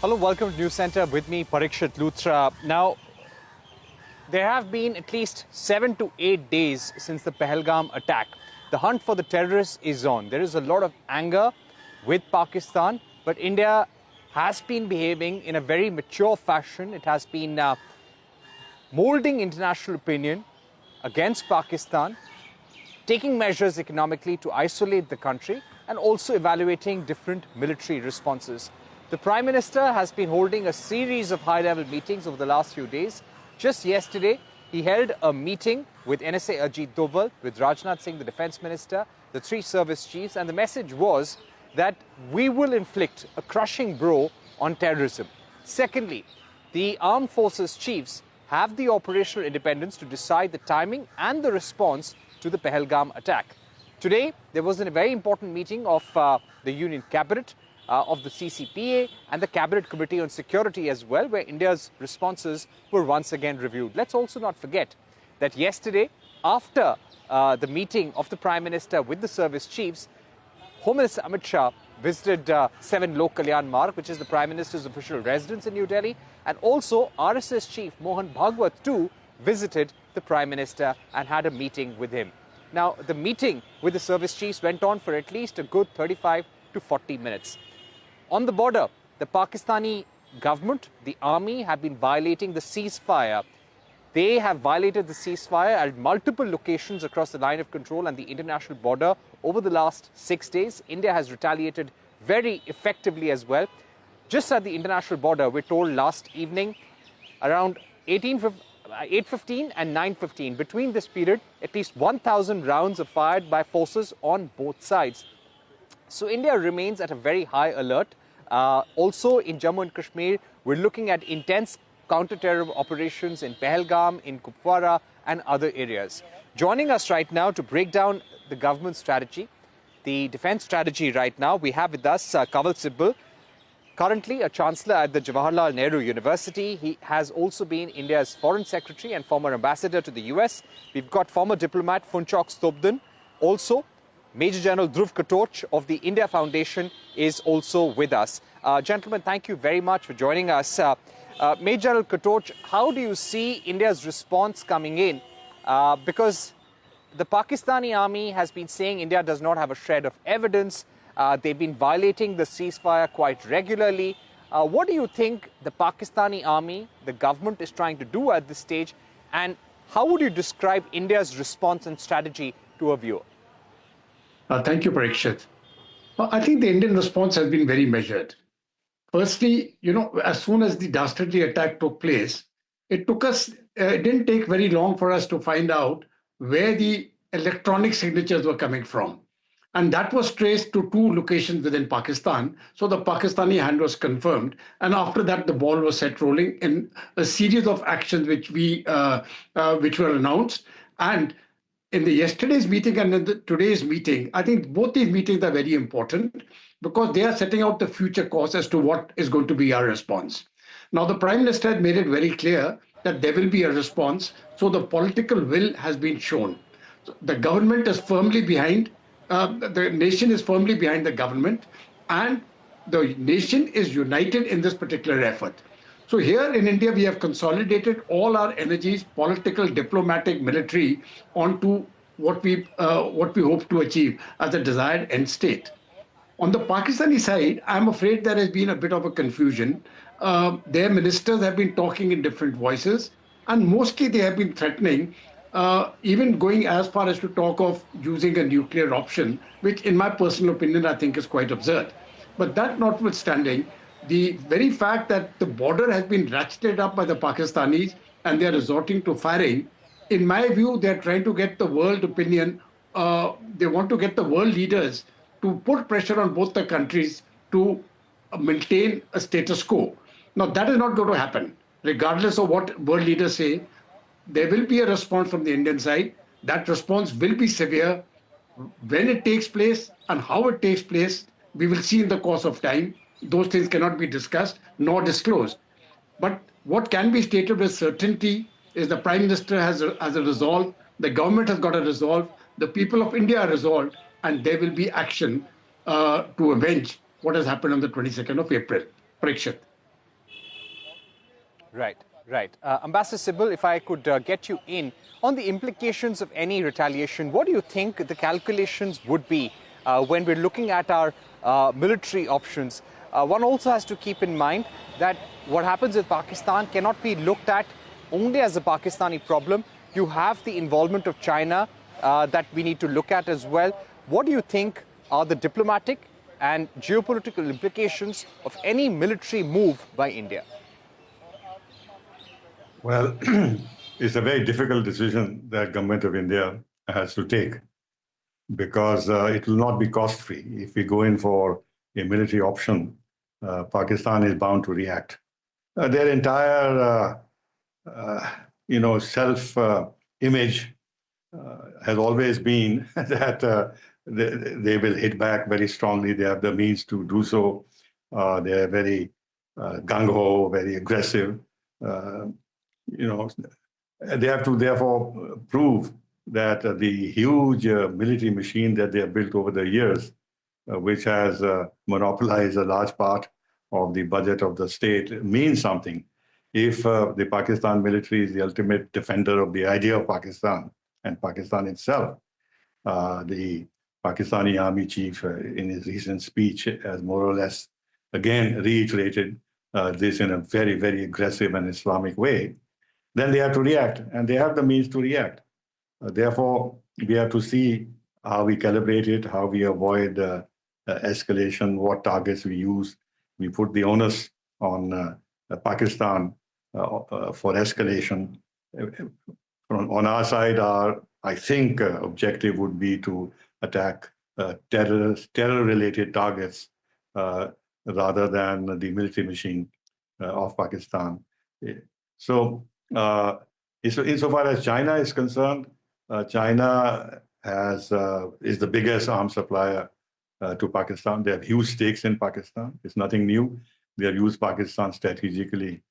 Hello, welcome to News Center. With me, Parikshit Luthra. Now, there have been at least 7 to 8 days since the Pahalgam attack. The hunt for the terrorists is on. There is a lot of anger with Pakistan, but India has been behaving in a very mature fashion. It has been molding international opinion against Pakistan, taking measures economically to isolate the country, and also evaluating different military responses. The Prime Minister has been holding a series of high-level meetings over the last few days. Just yesterday, he held a meeting with NSA Ajit Doval, with Rajnath Singh, the Defence Minister, the three service chiefs, and the message was that we will inflict a crushing blow on terrorism. Secondly, the armed forces chiefs have the operational independence to decide the timing and the response to the Pahalgam attack. Today, there was a very important meeting of the Union Cabinet, of the CCPA and the Cabinet Committee on Security as well, where India's responses were once again reviewed. Let's also not forget that yesterday, after the meeting of the Prime Minister with the service chiefs, Home Minister Amit Shah visited 7 Lok Kalyan Marg, which is the Prime Minister's official residence in New Delhi, and also RSS Chief Mohan Bhagwat too visited the Prime Minister and had a meeting with him. Now, the meeting with the service chiefs went on for at least a good 35 to 40 minutes. On the border, the Pakistani government, the army, have been violating the ceasefire. They have violated the ceasefire at multiple locations across the line of control and the international border over the last 6 days. India has retaliated very effectively as well. Just at the international border, we're told last evening, around 8:15 and 9:15, between this period, at least 1,000 rounds are fired by forces on both sides. So India remains at a very high alert. Also in Jammu and Kashmir, we're looking at intense counter-terror operations in Pahalgam, in Kupwara and other areas. Joining us right now to break down the government strategy, the defense strategy right now, we have with us Kanwal Sibal, currently a Chancellor at the Jawaharlal Nehru University. He has also been India's Foreign Secretary and former Ambassador to the US. We've got former diplomat Phunchok Stobdan. Also, Major General Dhruv Katoch of the India Foundation is also with us. Gentlemen, thank you very much for joining us. Major General Katoch, how do you see India's response coming in? Because the Pakistani army has been saying India does not have a shred of evidence. They've been violating the ceasefire quite regularly. What do you think the Pakistani army, the government, is trying to do at this stage? And how would you describe India's response and strategy to a viewer? Thank you, Parikshit. I think the Indian response has been very measured. Firstly, as soon as the dastardly attack took place, it didn't take very long for us to find out where the electronic signatures were coming from. And that was traced to 2 locations within Pakistan. So the Pakistani hand was confirmed. And after that, the ball was set rolling in a series of actions which were announced. And in the yesterday's meeting and in today's meeting, I think both these meetings are very important because they are setting out the future course as to what is going to be our response. Now, the Prime Minister had made it very clear that there will be a response. So the political will has been shown. So the government is firmly behind, the nation is firmly behind the government, and the nation is united in this particular effort. So here in India, we have consolidated all our energies, political, diplomatic, military, onto what we hope to achieve as a desired end state. On the Pakistani side, I'm afraid there has been a bit of a confusion. Their ministers have been talking in different voices, and mostly they have been threatening, even going as far as to talk of using a nuclear option, which in my personal opinion, I think is quite absurd. But that notwithstanding, the very fact that the border has been ratcheted up by the Pakistanis and they're resorting to firing, in my view, they're trying to get the world opinion. They want to get the world leaders to put pressure on both the countries to maintain a status quo. Now, that is not going to happen. Regardless of what world leaders say, there will be a response from the Indian side. That response will be severe. When it takes place and how it takes place, we will see in the course of time. Those things cannot be discussed nor disclosed. But what can be stated with certainty is the Prime Minister has a resolve, the government has got a resolve, the people of India are resolved, and there will be action to avenge what has happened on the 22nd of April. Parikshit. Right, right. Ambassador Sybil, if I could get you in on the implications of any retaliation, what do you think the calculations would be when we're looking at our military options? One also has to keep in mind that what happens with Pakistan cannot be looked at only as a Pakistani problem. You have the involvement of China that we need to look at as well. What do you think are the diplomatic and geopolitical implications of any military move by India? Well, it's a very difficult decision that government of India has to take because it will not be cost-free. If we go in for a military option, Pakistan is bound to react. Their entire, self-image has always been that they will hit back very strongly. They have the means to do so. They are very gung-ho, very aggressive. They have to therefore prove that the huge military machine that they have built over the years, which has monopolized a large part of the budget of the state, means something. If the Pakistan military is the ultimate defender of the idea of Pakistan and Pakistan itself, the Pakistani army chief in his recent speech has more or less again reiterated this in a very, very aggressive and Islamic way, then they have to react, and they have the means to react. Therefore, we have to see how we calibrate it, how we avoid escalation, what targets we use. We put the onus on Pakistan for escalation. On our side, our, I think, objective would be to attack terror-related targets rather than the military machine of Pakistan. So, insofar as China is concerned, China is the biggest arms supplier to Pakistan. They have huge stakes in Pakistan. It's nothing new. They have used Pakistan strategically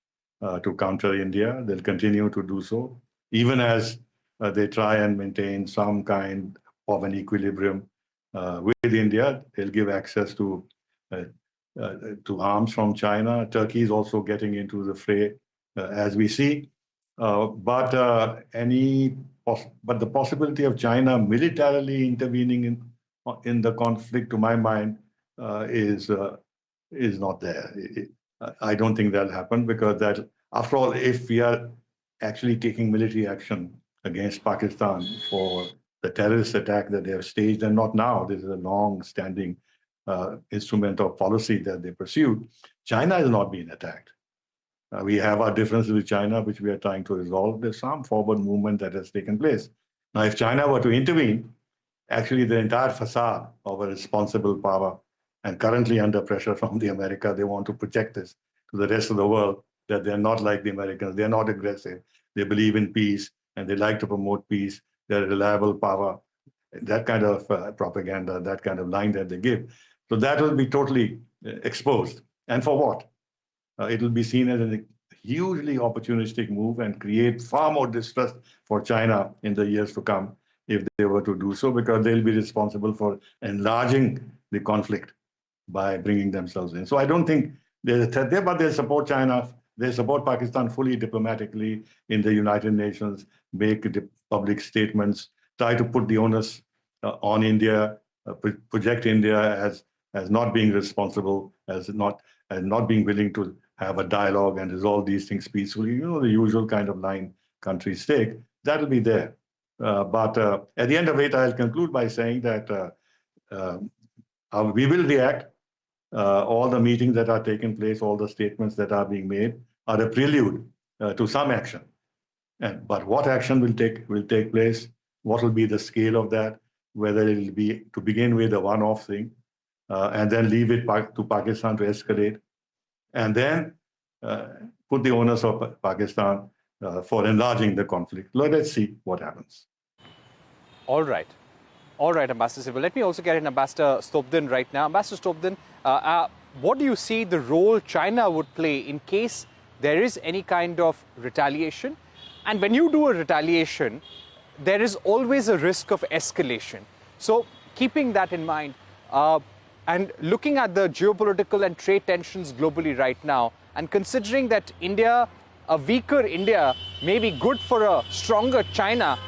to counter India. They'll continue to do so, even as they try and maintain some kind of an equilibrium with India. They'll give access to arms from China. Turkey is also getting into the fray, as we see. But the possibility of China militarily intervening in the conflict, to my mind, is not there. I don't think that'll happen because that, after all, if we are actually taking military action against Pakistan for the terrorist attack that they have staged, and not now, this is a long-standing instrument of policy that they pursued. China is not being attacked. We have our differences with China, which we are trying to resolve. There's some forward movement that has taken place. Now, if China were to intervene, actually the entire facade of a responsible power, and currently under pressure from the America, they want to project this to the rest of the world, that they're not like the Americans, they're not aggressive, they believe in peace, and they like to promote peace, they're a reliable power, that kind of propaganda, that kind of line that they give. So that will be totally exposed. And for what? It will be seen as a hugely opportunistic move and create far more distrust for China in the years to come if they were to do so, because they'll be responsible for enlarging the conflict by bringing themselves in. So I don't think there's a threat there, but they support China. They support Pakistan fully diplomatically in the United Nations, make public statements, try to put the onus on India, project India as not being responsible, as not being willing to have a dialogue and resolve these things peacefully. The usual kind of line countries take. That'll be there. But at the end of it, I'll conclude by saying that we will react. All the meetings that are taking place, all the statements that are being made are a prelude to some action. But what action will take place? What will be the scale of that? Whether it will be, to begin with, a one-off thing, and then leave it to Pakistan to escalate, and then put the onus of Pakistan for enlarging the conflict. Let's see what happens. All right. All right, Ambassador Sybil. Let me also get in Ambassador Stobdan right now. Ambassador Stobdan, what do you see the role China would play in case there is any kind of retaliation? And when you do a retaliation, there is always a risk of escalation. So keeping that in mind, and looking at the geopolitical and trade tensions globally right now, and considering that India a weaker India may be good for a stronger China.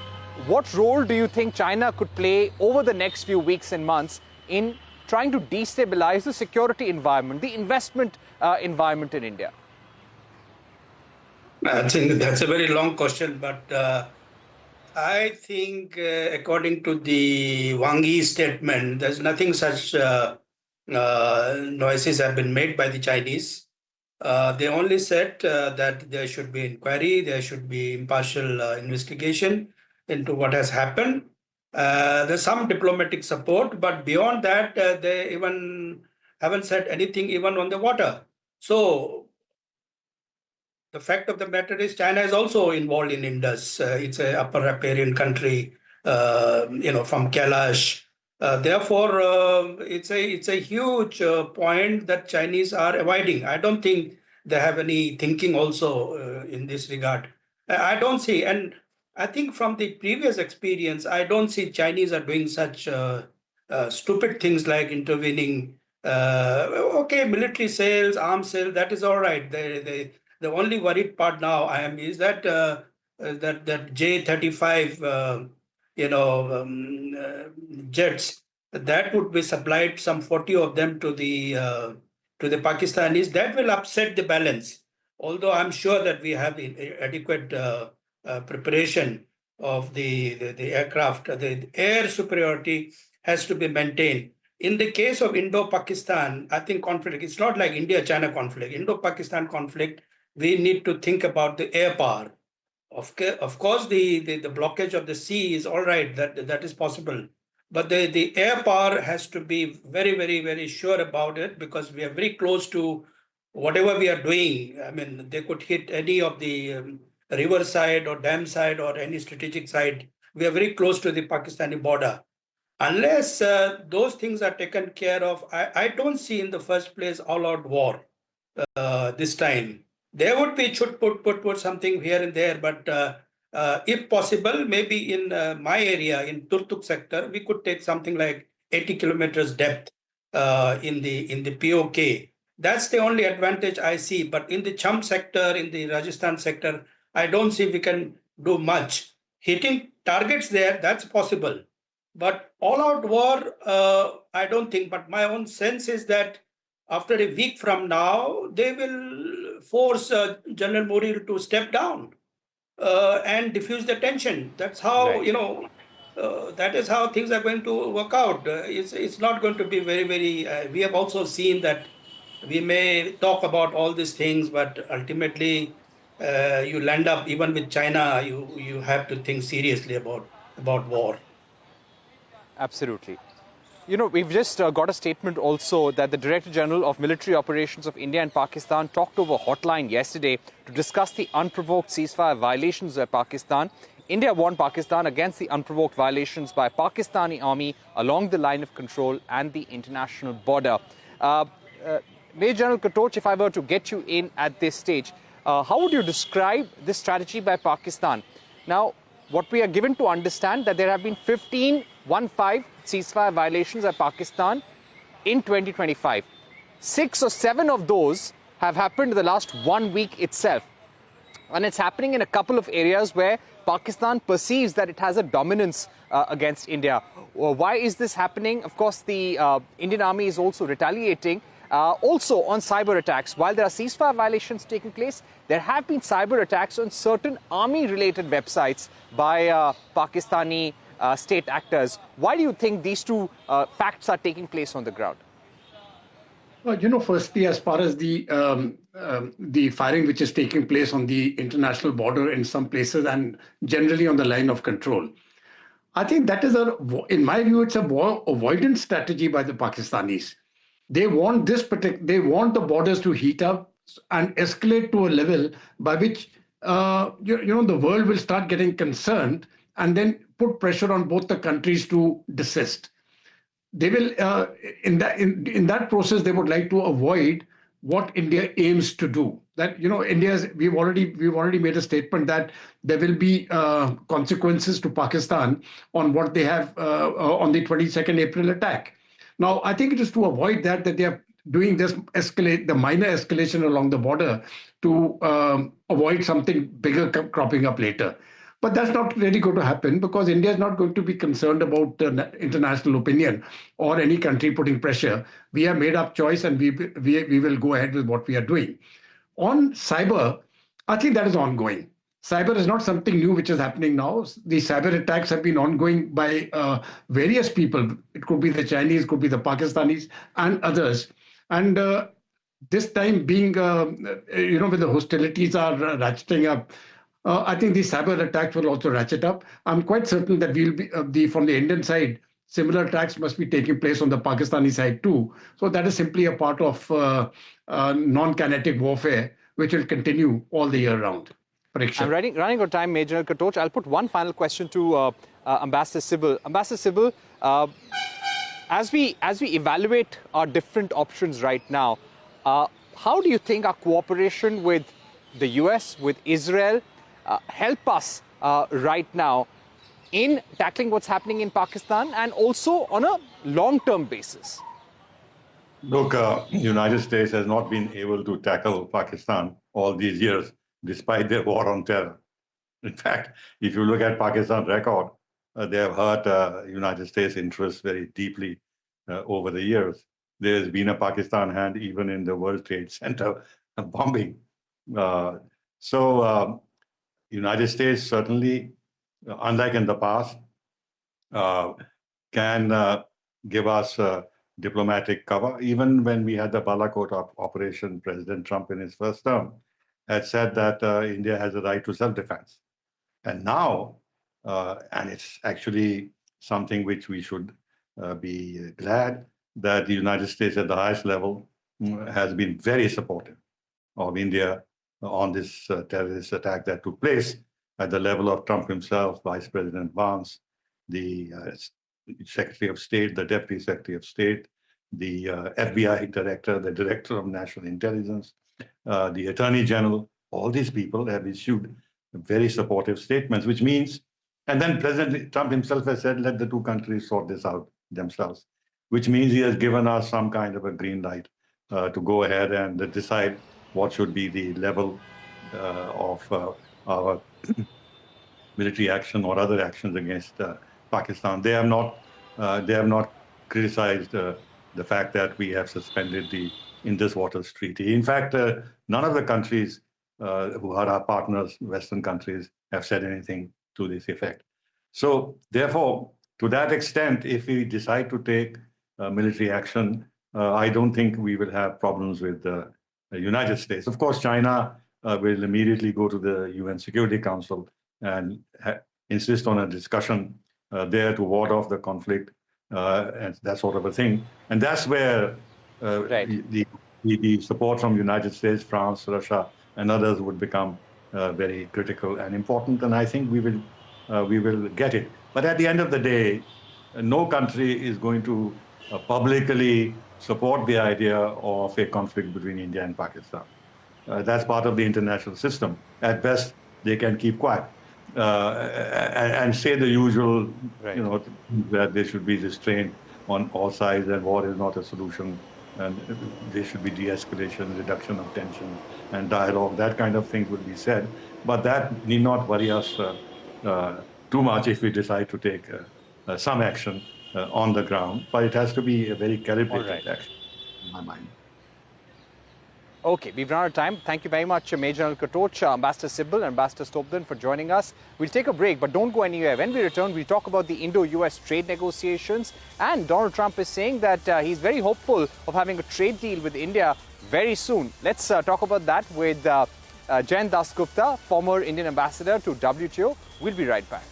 What role do you think China could play over the next few weeks and months in trying to destabilize the security environment, the investment environment in India? I think that's a very long question, but I think according to the Wang Yi statement, there's nothing such noises have been made by the Chinese. They only said that there should be inquiry, there should be impartial investigation into what has happened. There's some diplomatic support, but beyond that, they even haven't said anything even on the water. So the fact of the matter is China is also involved in Indus. It's a upper riparian country, from Kailash. Therefore, it's a huge point that Chinese are avoiding. I don't think they have any thinking also in this regard. I don't see, and I think from the previous experience, I don't see Chinese are doing such stupid things like intervening. Okay, military sales, arms sales, that is all right. The only worried part now I am is that that J-35, jets that would be supplied, some 40 of them to the Pakistanis. That will upset the balance. Although I'm sure that we have adequate preparation of the aircraft, the air superiority has to be maintained. In the case of Indo-Pakistan, I think conflict, it's not like India-China conflict. Indo-Pakistan conflict, we need to think about the air power. Of course, the blockage of the sea is all right, that is possible. But the air power has to be very, very, very sure about it, because we are very close to whatever we are doing. I mean, they could hit any of the river side or dam side or any strategic side. We are very close to the Pakistani border. Unless those things are taken care of, I don't see in the first place all-out war this time. There would be, should put something here and there, but if possible, maybe in my area, in Turtuk sector, we could take something like 80 kilometers depth in the POK. That's the only advantage I see. But in the Cham sector, in the Rajasthan sector, I don't see we can do much. Hitting targets there, that's possible. But all-out war, I don't think. But my own sense is that after a week from now, they will force General Modi to step down and diffuse the tension. That's how, Right. that is how things are going to work out. It's not going to be very, very, we have also seen that we may talk about all these things, but ultimately you land up, even with China, you have to think seriously about war. Absolutely. You know, we've just got a statement also that the Director General of Military Operations of India and Pakistan talked over hotline yesterday to discuss the unprovoked ceasefire violations by Pakistan. India warned Pakistan against the unprovoked violations by Pakistani army along the line of control and the international border. Major General Katoch, if I were to get you in at this stage, how would you describe this strategy by Pakistan? Now, what we are given to understand that there have been 15 ceasefire violations by Pakistan in 2025. 6 or 7 of those have happened in the last 1 week itself. And it's happening in a couple of areas where Pakistan perceives that it has a dominance against India. Why is this happening? Of course, the Indian army is also retaliating. Also on cyber attacks. While there are ceasefire violations taking place, there have been cyber attacks on certain army-related websites by Pakistani state actors. Why do you think these two facts are taking place on the ground? Well, firstly, as far as the firing which is taking place on the international border in some places and generally on the line of control, I think that is in my view, it's a war avoidance strategy by the Pakistanis. They want they want the borders to heat up and escalate to a level by which the world will start getting concerned and then put pressure on both the countries to desist. They will in that process they would like to avoid what India aims to do. That we've already made a statement that there will be consequences to Pakistan on what they have on the 22nd April attack. Now, I think it is to avoid that doing this the minor escalation along the border to avoid something bigger cropping up later. But that's not really going to happen because India is not going to be concerned about international opinion or any country putting pressure. We have made up choice and we will go ahead with what we are doing. On cyber, I think that is ongoing. Cyber is not something new which is happening now. The cyber attacks have been ongoing by various people. It could be the Chinese, could be the Pakistanis and others. And this time being, when the hostilities are ratcheting up, I think the cyber attacks will also ratchet up. I'm quite certain that we'll be from the Indian side, similar attacks must be taking place on the Pakistani side too. So that is simply a part of non-kinetic warfare, which will continue all the year round. Parikshit. I'm running out of time, Major Katoch. I'll put one final question to Ambassador Sybil. Ambassador Sybil, as we evaluate our different options right now, how do you think our cooperation with the US, with Israel, help us right now in tackling what's happening in Pakistan and also on a long-term basis? Look, United States has not been able to tackle Pakistan all these years, despite their war on terror. In fact, if you look at Pakistan's record, they have hurt United States interests very deeply over the years. There's been a Pakistan hand even in the World Trade Center bombing. United States certainly, unlike in the past, can give us diplomatic cover. Even when we had the Balakot operation, President Trump in his first term had said that India has a right to self-defense. And now, and it's actually something which we should be glad that the United States at the highest level has been very supportive of India on this terrorist attack that took place at the level of Trump himself, Vice President Vance, the Secretary of State, the Deputy Secretary of State, the FBI Director, the Director of National Intelligence, the Attorney General. All these people have issued very supportive statements, which means, and then President Trump himself has said, let the two countries sort this out themselves, which means he has given us some kind of a green light to go ahead and decide what should be the level of our military action or other actions against Pakistan. They have not criticized the fact that we have suspended the Indus Waters Treaty. In fact, none of the countries who are our partners, Western countries, have said anything to this effect. So therefore, to that extent, if we decide to take military action, I don't think we will have problems with the United States. Of course, China will immediately go to the UN Security Council and insist on a discussion there to ward off the conflict and that sort of a thing. And that's where the support from the United States, France, Russia, and others would become very critical and important. And I think we will get it. But at the end of the day, no country is going to publicly support the idea of a conflict between India and Pakistan. That's part of the international system. At best, they can keep quiet and say the usual, that there should be restraint on all sides and war is not a solution, and there should be de-escalation, reduction of tension, and dialogue. That kind of thing would be said, but that need not worry us too much if we decide to take some action on the ground. But it has to be a very calibrated action, in my mind. Okay, we've run out of time. Thank you very much, Major General Katoch, Ambassador Sybil, and Ambassador Stobdan for joining us. We'll take a break, but don't go anywhere. When we return, we'll talk about the Indo-US trade negotiations. And Donald Trump is saying that he's very hopeful of having a trade deal with India very soon. Let's talk about that with Jayan Dasgupta, former Indian ambassador to WTO. We'll be right back.